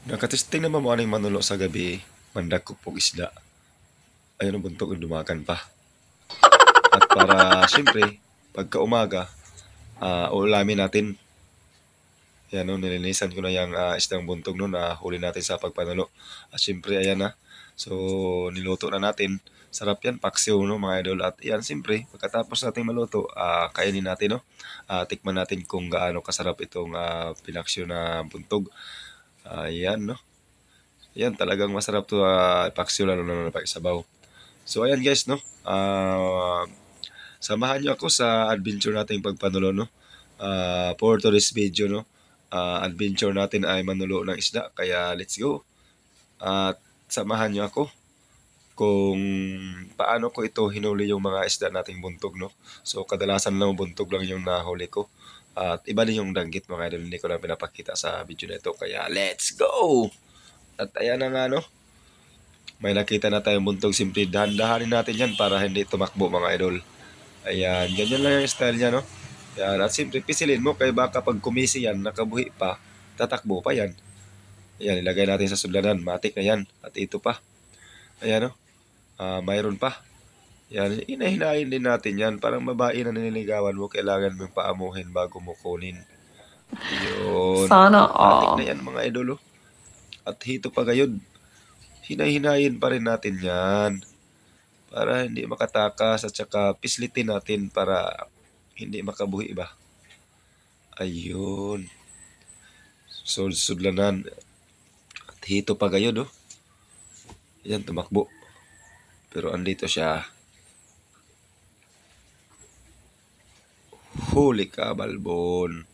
Nakatesting naman mo aning manulo sa gabi, mandagkog pog isda. Ayun ang buntog yung dumakan pa. At para siyempre, pagka umaga, ulamin natin. Yan no, nilinisan ko na yung isdang buntog no na huli natin sa pagpanulo. At siyempre, ayan na. So, niluto na natin. Sarap yan, paksiw no mga idol. At yan, siyempre, pagkatapos natin maluto, kainin natin no. Tikman natin kung gaano kasarap itong pinaksiw na buntog. Ayan no. Yan, talagang masarap to paksiw lalo na napag-isabaw. So ayan guys no. Samahan niyo ako sa adventure nating pagpanulo no. For today's video no. Adventure natin ay manulo ng isda kaya let's go. At samahan niyo ako kung paano ko ito hinuli yung mga isda nating buntog no. So kadalasan lang buntog lang yung nahuli ko. At iba din yung danggit mga idol, hindi ko na pinapakita sa video na ito kaya let's go. At ayan na nga no. May nakita na tayong buntog, simple dahan-dahanin natin yan para hindi tumakbo mga idol. Ayan, ganyan lang yung style niya no. Ayan, at simple pisilin mo kay baka pag kumisi yan, nakabuhi pa, tatakbo pa yan. Ayan, ilagay natin sa sudlanan, matik na yan. At ito pa. Ayan no. Mayroon pa. Yan, inahinahin din natin yan. Parang babae na nililigawan mo, kailangan mong paamuhin bago mo kunin. Yun. Sana Matik na all. yan mga idol. At hito pa gayod. Hinahinayin pa rin natin yan. Para hindi makatakas at saka pislitin natin para hindi makabuhi ba. Ayun. So, sudlanan. At hito pa gayod oh. Yan, tumakbo. Pero andito siya. Huli ka, balbon.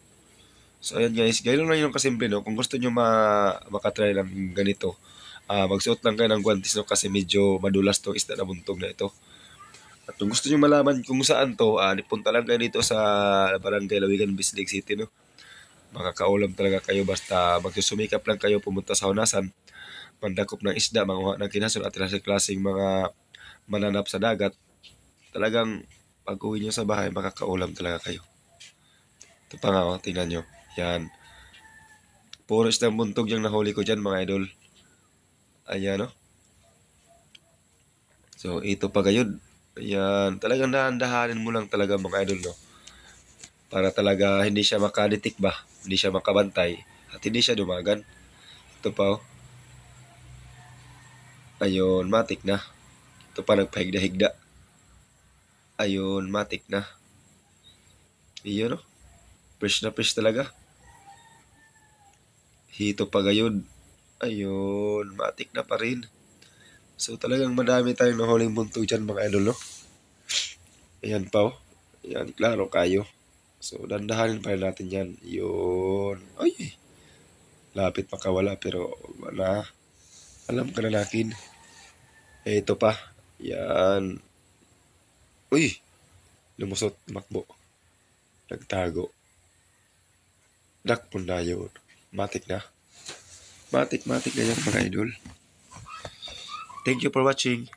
So, ayan guys. Ganyan lang yung kasimple, no? Kung gusto nyo makatry ng ganito, magsuot lang kayo ng guantes, no? Kasi medyo madulas to isda na buntog na ito. At kung gusto nyo malaman kung saan to, punta lang kayo dito sa Barangay Lawigan, Bislig City, no? Makakaulam talaga kayo basta magsusumikap lang kayo pumunta sa Hunasan, mandakop ng isda, manguha ng kinason at klaseng mga mananap sa dagat. Talagang pag uwi nyo sa bahay, makakaulam talaga kayo. Ito pa nga, tingnan nyo. Yan. Puro isdang buntog yung nahuli ko dyan, mga idol. Ayan, no? So, ito pa gayud. Ayan. Talagang dahan-dahanin mo lang talaga, mga idol, no? Para talaga hindi siya makaditik ba? Hindi siya makabantay. At hindi siya dumagan. Ito pa, oh. Ayun, matik na. Ito pa, nagpahigda-higda. Ayun, matik na. Iyon, no? Fresh na fresh talaga. Hito pa gayud. Ayun, matik na pa rin. So talagang madami tayong nahuling buntog dyan mga idol no. Ayan pa oh. Ayan, klaro kayo. So dandahanin pa rin natin yan. Yun. Ay, lapit makawala pero wala. Alam ka na nakin. Ito pa. Yan. Uy, lumusot, makbo. Nagtago. Dakpon na yun. Matik na. Matik na yan mga idol. Thank you for watching.